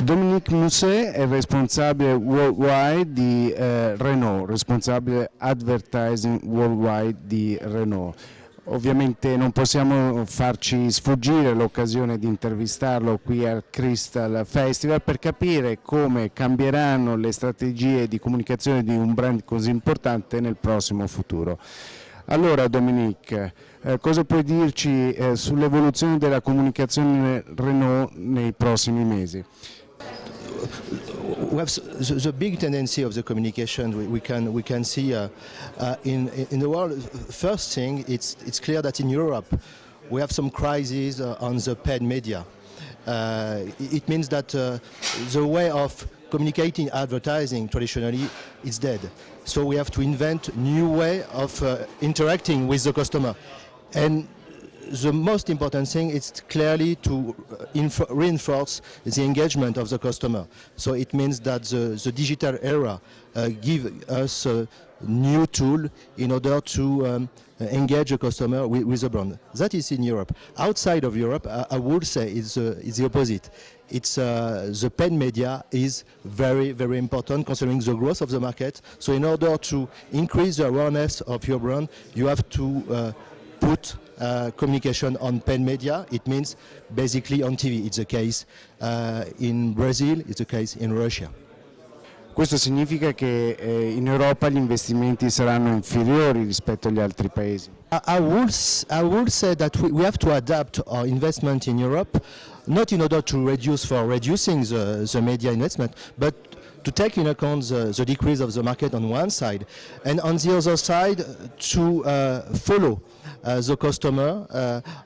Dominique Musset è responsabile worldwide di Renault, responsabile Advertising worldwide di Renault. Ovviamente non possiamo farci sfuggire l'occasione di intervistarlo qui al Cristal Festival per capire come cambieranno le strategie di comunicazione di un brand così importante nel prossimo futuro. Allora Dominique, cosa puoi dirci sull'evoluzione della comunicazione Renault nei prossimi mesi? We have the big tendency of the communication we can see in the world. First thing, it's clear that in Europe we have some crises on the paid media. It means that the way of communicating advertising traditionally is dead. So we have to invent new way of interacting with the customer. And the most important thing is clearly to reinforce the engagement of the customer. So it means that the digital era gives us a new tool in order to engage a customer with a brand. That is in Europe. Outside of Europe, I would say it's the opposite. It's the paid media is very, very important considering the growth of the market. So in order to increase the awareness of your brand, you have to put communication on paid media. It means basically on TV. It's the case in Brazil, it's the case in Russia. Questo significa che in Europa gli investimenti saranno inferiori rispetto agli altri paesi? I would say that we have to adapt our investment in Europe, not in order to reducing the media investment, but to take in account the decrease of the market on one side, and on the other side to follow the customer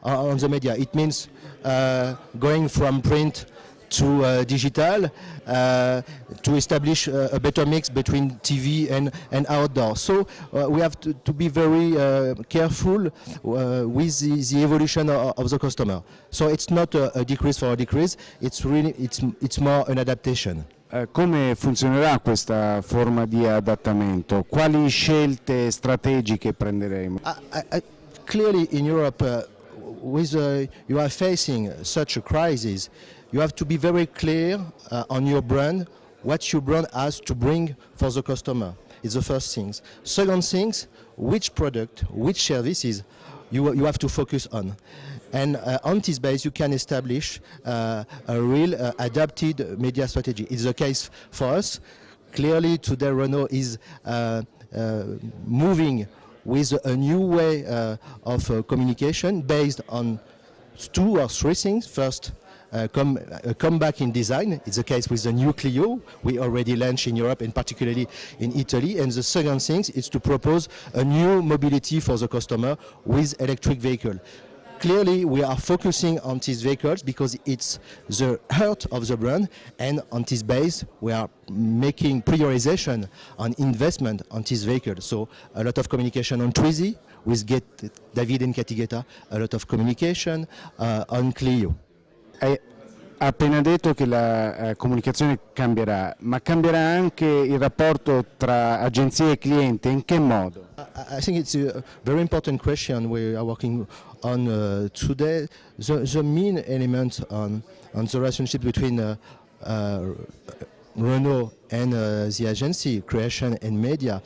on the media. It means going from print to digital, to establish a better mix between TV and outdoor. So we have to be very careful with the evolution of the customer. So it's not a decrease for a decrease, it's more an adaptation. Come funzionerà questa forma di adattamento? Quali scelte strategiche prenderemo? Clearly in Europe, you are facing such a crisis, you have to be very clear on your brand, what your brand has to bring for the customer. It's the first thing. Second thing, which product, which services you have to focus on. And on this base you can establish a real adapted media strategy. It's the case for us. Clearly today Renault is moving with a new way of communication based on two or three things. First, come back in design. It's the case with the new Clio we already launched in Europe and particularly in Italy. And the second thing is to propose a new mobility for the customer with electric vehicle. Clearly we are focusing on these vehicles because it's the heart of the brand, and on this base we are making prioritization on investment on this vehicle. So a lot of communication on Twizy with David and Catigueta, a lot of communication on Clio. Hai appena detto che la comunicazione cambierà, ma cambierà anche il rapporto tra agenzie e cliente, in che modo? I think it's a very important question we are working on today. The main element on the relationship between Renault and the agency, creation and media,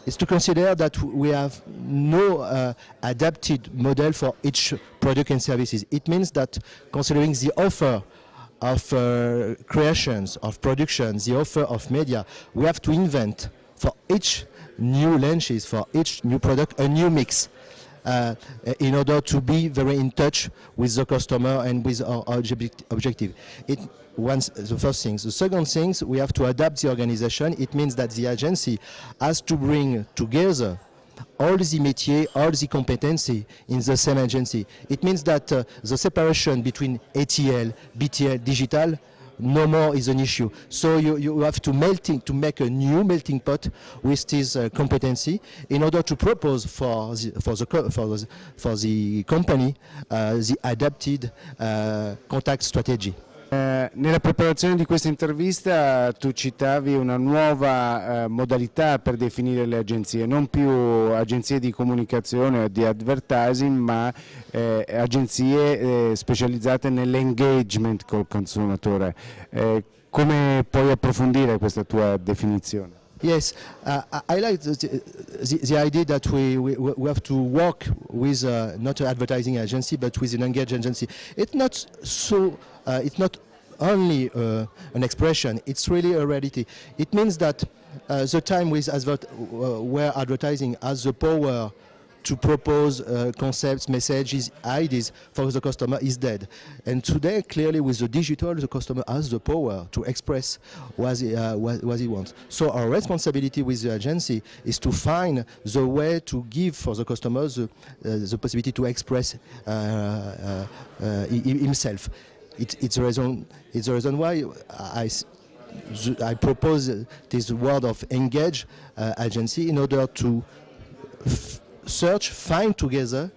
is to consider that we have no adapted model for each product and services. It means that considering the offer of creations, of productions, the offer of media, we have to invent for each new launches, for each new product, a new mix in order to be very in touch with the customer and with our objective. The first thing. The second thing, we have to adapt the organization. It means that the agency has to bring together all the métiers, all the competency in the same agency. It means that the separation between ATL, BTL, digital, no more is an issue. So you have to make a new melting pot with this competency in order to propose for the company the adapted contact strategy. Nella preparazione di questa intervista tu citavi una nuova modalità per definire le agenzie, non più agenzie di comunicazione o di advertising, ma agenzie specializzate nell'engagement col consumatore. Come puoi approfondire questa tua definizione? Yes, I like the idea that we have to work with not an advertising agency but with an engaged agency. It's not so. It's not only an expression. It's really a reality. It means that the time where advertising has the power to propose concepts, messages, ideas for the customer is dead. And today, clearly, with the digital, the customer has the power to express what he wants. So our responsibility with the agency is to find the way to give for the customers the possibility to express himself. It's the reason why I propose this word of engage agency in order to find together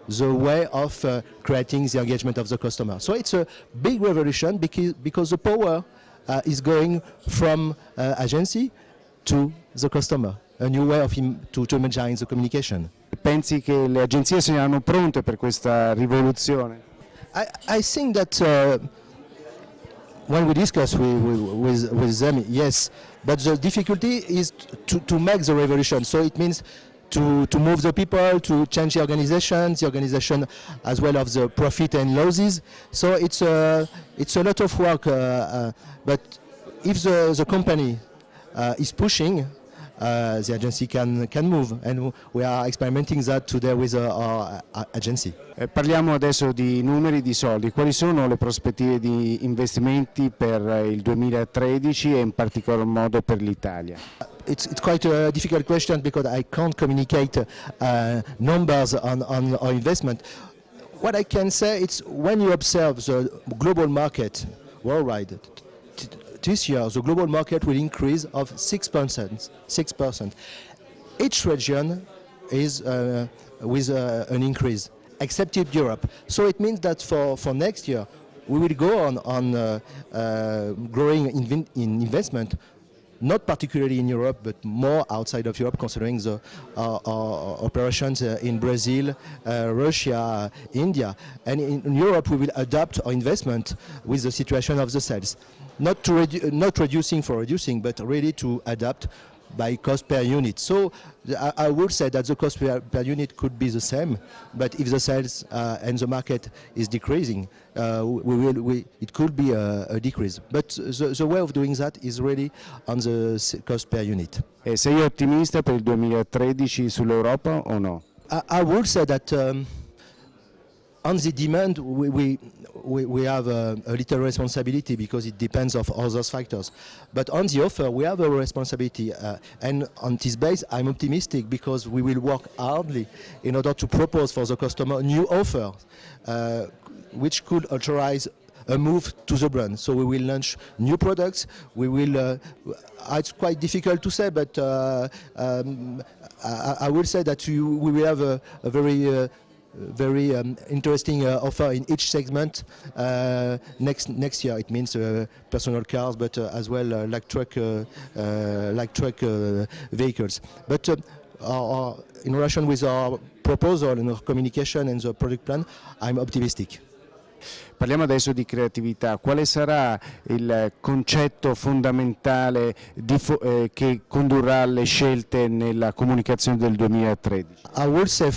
the way of creating the engagement of the customer. So it's a big revolution because the power is going from agency to the customer, a new way to imagine the communication. Pensi che le agenzie siano pronte per questa rivoluzione? I think that when we discuss with them, yes, but the difficulty is to make the revolution. So it means to move the people, to change the organization as well of the profit and losses. So it's a lot of work, but if the company is pushing, the agency can move, and we are experimenting that today with our agency. Parliamo adesso di numeri, di soldi. Quali sono le prospettive di investimenti per il 2013 e in particolar modo per l'Italia? It's quite a difficult question because I can't communicate numbers on our investment. What I can say is when you observe the global market worldwide, this year the global market will increase of 6%. 6%. Each region is with an increase, except Europe. So it means that for next year we will go on growing in investment. Not particularly in Europe, but more outside of Europe, considering our operations in Brazil, Russia, India. And in Europe, we will adapt our investment with the situation of the sales. Not reducing for reducing, but really to adapt by cost per unit. So I would say that the cost per unit could be the same, but if the sales and the market is decreasing, it could be a decrease. But the way of doing that is really on the cost per unit. Sei ottimista per il 2013 sull'Europa o no? I would say that on the demand, we have a little responsibility because it depends on other factors. But on the offer, we have a responsibility. And on this base, I'm optimistic because we will work hardly in order to propose for the customer new offers, which could authorize a move to the brand. So we will launch new products. We will. It's quite difficult to say, but I will say that we will have a very interesting offer in each segment next year. It means personal cars, but as well like truck vehicles. But in relation with our proposal and our communication and the product plan, I'm optimistic. Parliamo adesso di creatività. Quale sarà il concetto fondamentale che condurrà alle scelte nella comunicazione del 2013? I would say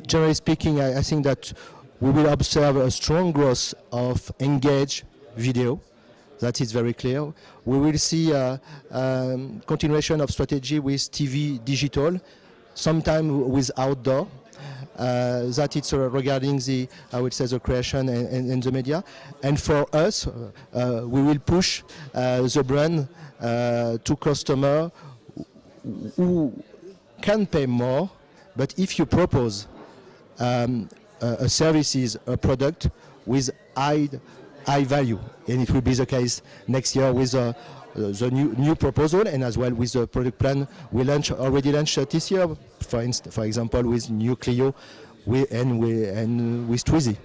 generally speaking, I think that we will observe a strong growth of engaged video. That is very clear. We will see a continuation of strategy with TV digital, sometimes with outdoor. That it's regarding the, I would say, the creation and the media. And for us, we will push the brand to customer who can pay more, but if you propose a services, a product with high value, and it will be the case next year with the new proposal and as well with the product plan we already launched this year. For example, with new Clio and with Twizy.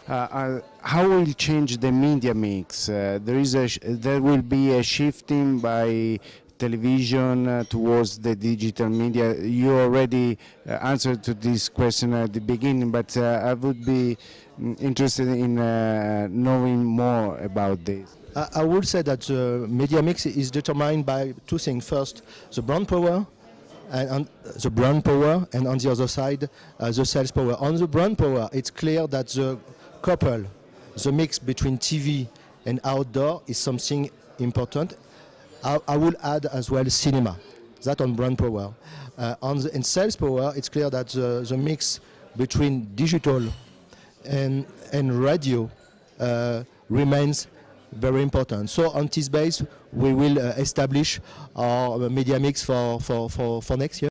How will change the media mix? There will be a shifting by television towards the digital media. You already answered to this question at the beginning, but I would be interested in knowing more about this. I would say that the media mix is determined by two things. First, the brand power, and on the other side, the sales power. On the brand power, it's clear that the couple, the mix between TV and outdoor is something important. I will add as well cinema, that on brand power. In sales power, it's clear that the mix between digital and radio remains very important. So on this base, we will establish our media mix for next year.